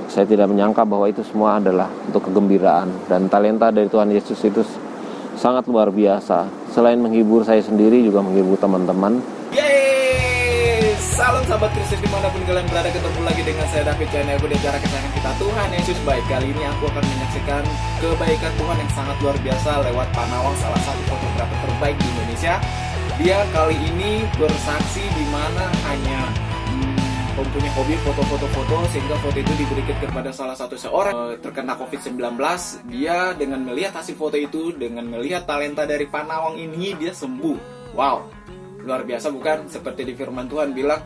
Saya tidak menyangka bahwa itu semua adalah untuk kegembiraan, dan talenta dari Tuhan Yesus itu sangat luar biasa. Selain menghibur saya sendiri, juga menghibur teman-teman. Yeay! Salam sahabat Kristus dimanapun kalian berada, ketemu lagi dengan saya David Channel di acara kesayangan kita, Tuhan Yesus Baik. Kali ini aku akan menyaksikan kebaikan Tuhan yang sangat luar biasa lewat Panawang, salah satu fotografer terbaik di Indonesia. Dia kali ini bersaksi di mana hanya mempunyai hobi foto-foto, sehingga foto itu diberikan kepada salah satu seorang terkena COVID-19. Dia dengan melihat hasil foto itu, dengan melihat talenta dari Panawang ini, dia sembuh. Wow, luar biasa bukan? Seperti di firman Tuhan bilang,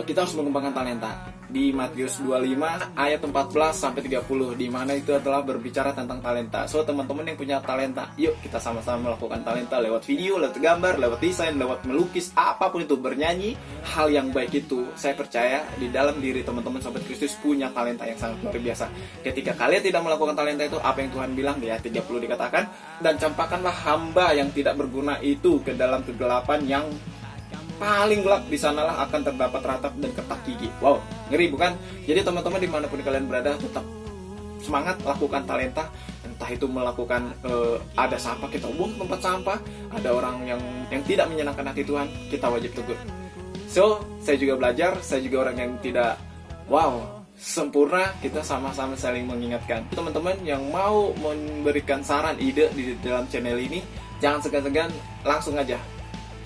kita harus mengembangkan talenta. Di Matius 25 ayat 14-30, di mana itu adalah berbicara tentang talenta. So teman-teman yang punya talenta, yuk kita sama-sama melakukan talenta lewat video, lewat gambar, lewat desain, lewat melukis, apapun itu, bernyanyi, hal yang baik itu. Saya percaya di dalam diri teman-teman Sobat Kristus punya talenta yang sangat luar biasa. Ketika kalian tidak melakukan talenta itu, apa yang Tuhan bilang di ayat 30 dikatakan, dan campakkanlah hamba yang tidak berguna itu ke dalam kegelapan yang paling gelap, di sanalah akan terdapat ratap dan ketak gigi. Wow, ngeri bukan? Jadi teman-teman dimanapun kalian berada, tetap semangat lakukan talenta. Entah itu melakukan ada sampah, kita buang tempat sampah. Ada orang yang tidak menyenangkan hati Tuhan, kita wajib tegur. So, saya juga belajar, saya juga orang yang tidak sempurna. Kita sama-sama saling mengingatkan. Teman-teman yang mau memberikan saran, ide di dalam channel ini, jangan segan-segan, langsung aja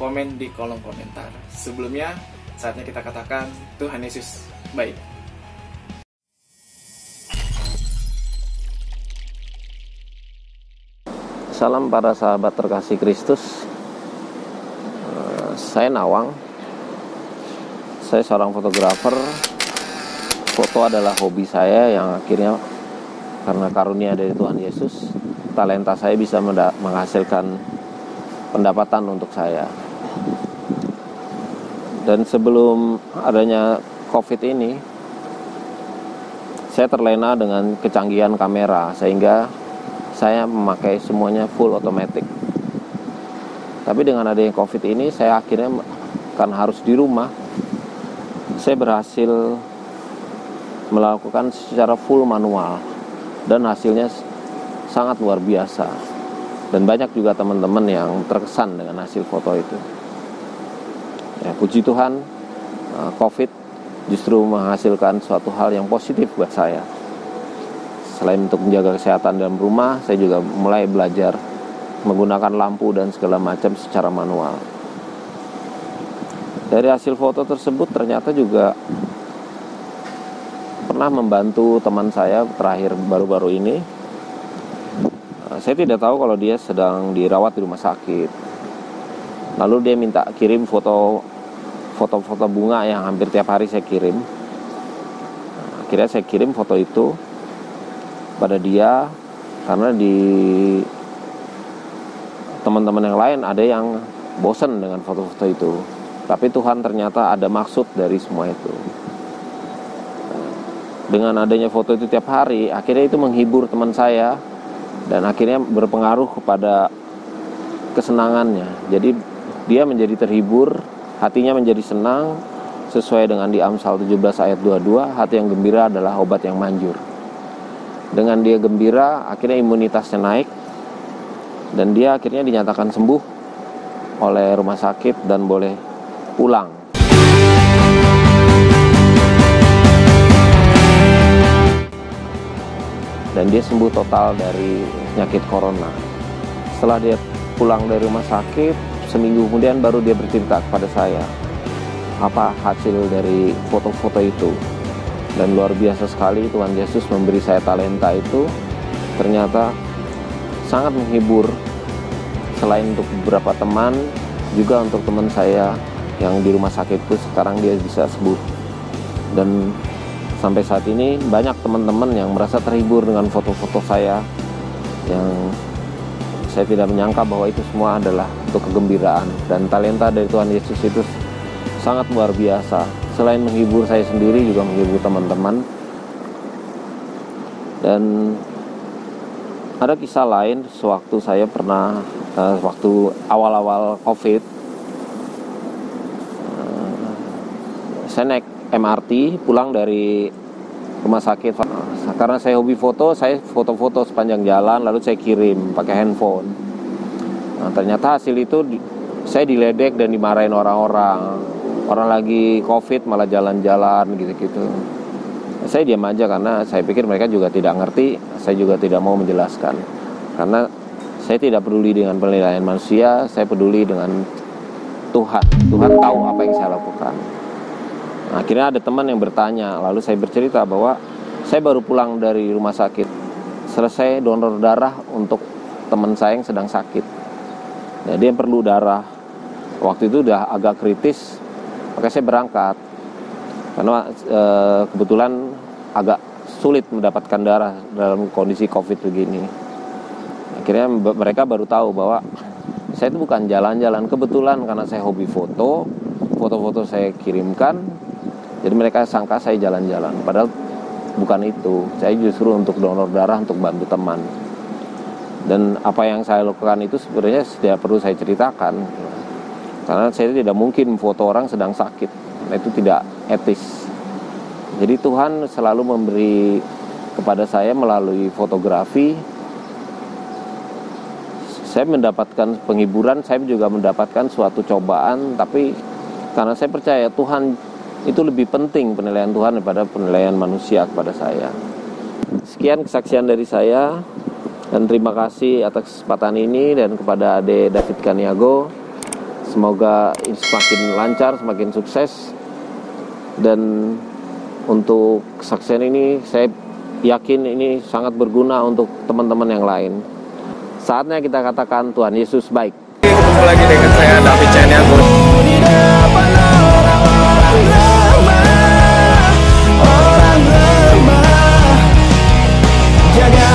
komen di kolom komentar. Sebelumnya, saatnya kita katakan Tuhan Yesus baik. Salam para sahabat terkasih Kristus. Saya Nawang. Saya seorang fotografer. Foto adalah hobi saya yang akhirnya karena karunia dari Tuhan Yesus, talenta saya bisa menghasilkan pendapatan untuk saya. Dan sebelum adanya COVID ini, saya terlena dengan kecanggihan kamera, sehingga saya memakai semuanya full automatic. Tapi dengan adanya COVID ini, saya akhirnya kan harus di rumah. Saya berhasil melakukan secara full manual, dan hasilnya sangat luar biasa. Dan banyak juga teman-teman yang terkesan dengan hasil foto itu. Ya, puji Tuhan, COVID justru menghasilkan suatu hal yang positif buat saya. Selain untuk menjaga kesehatan dalam rumah, saya juga mulai belajar menggunakan lampu dan segala macam secara manual. Dari hasil foto tersebut ternyata juga pernah membantu teman saya terakhir baru-baru ini. Saya tidak tahu kalau dia sedang dirawat di rumah sakit. Lalu dia minta kirim foto-foto bunga yang hampir tiap hari saya kirim. Akhirnya saya kirim foto itu pada dia, karena di teman-teman yang lain ada yang bosan dengan foto-foto itu. Tapi Tuhan ternyata ada maksud dari semua itu. Dengan adanya foto itu tiap hari, akhirnya itu menghibur teman saya, dan akhirnya berpengaruh kepada kesenangannya. Jadi dia menjadi terhibur, hatinya menjadi senang, sesuai dengan di Amsal 17 ayat 22, hati yang gembira adalah obat yang manjur. Dengan dia gembira, akhirnya imunitasnya naik, dan dia akhirnya dinyatakan sembuh oleh rumah sakit dan boleh pulang. Dan dia sembuh total dari penyakit corona. Setelah dia pulang dari rumah sakit, seminggu kemudian baru dia bercerita kepada saya apa hasil dari foto-foto itu. Dan luar biasa sekali, Tuhan Yesus memberi saya talenta itu ternyata sangat menghibur. Selain untuk beberapa teman, juga untuk teman saya yang di rumah sakit itu sekarang dia bisa sembuh. Dan sampai saat ini banyak teman-teman yang merasa terhibur dengan foto-foto saya, yang saya tidak menyangka bahwa itu semua adalah untuk kegembiraan. Dan talenta dari Tuhan Yesus itu sangat luar biasa. Selain menghibur saya sendiri, juga menghibur teman-teman. Dan ada kisah lain, sewaktu saya pernah waktu awal-awal COVID, saya naik MRT pulang dari rumah sakit. Karena saya hobi foto, saya foto-foto sepanjang jalan lalu saya kirim pakai handphone. Nah, ternyata hasil itu saya diledek dan dimarahin orang-orang. Orang lagi COVID malah jalan-jalan gitu-gitu. Saya diam aja karena saya pikir mereka juga tidak ngerti. Saya juga tidak mau menjelaskan. Karena saya tidak peduli dengan penilaian manusia, saya peduli dengan Tuhan. Tuhan tahu apa yang saya lakukan. Nah, akhirnya ada teman yang bertanya, lalu saya bercerita bahwa saya baru pulang dari rumah sakit, selesai donor darah untuk teman saya yang sedang sakit. Nah, dia perlu darah. Waktu itu udah agak kritis, makanya saya berangkat. Karena kebetulan agak sulit mendapatkan darah dalam kondisi COVID begini. Akhirnya mereka baru tahu bahwa saya itu bukan jalan-jalan. Kebetulan karena saya hobi foto, foto-foto saya kirimkan, jadi mereka sangka saya jalan-jalan. Padahal bukan itu. Saya justru untuk donor darah untuk bantu teman. Dan apa yang saya lakukan itu sebenarnya tidak perlu saya ceritakan. Karena saya tidak mungkin foto orang sedang sakit. Nah, itu tidak etis. Jadi Tuhan selalu memberi kepada saya melalui fotografi. Saya mendapatkan penghiburan, saya juga mendapatkan suatu cobaan. Tapi karena saya percaya Tuhan itu lebih penting, penilaian Tuhan daripada penilaian manusia kepada saya. Sekian kesaksian dari saya, dan terima kasih atas kesempatan ini, dan kepada Ade David Kaniago. Semoga ini semakin lancar, semakin sukses. Dan untuk kesaksian ini saya yakin ini sangat berguna untuk teman-teman yang lain. Saatnya kita katakan Tuhan Yesus baik. Ketemu lagi dengan saya David Kaniago. Orang lemah, jaga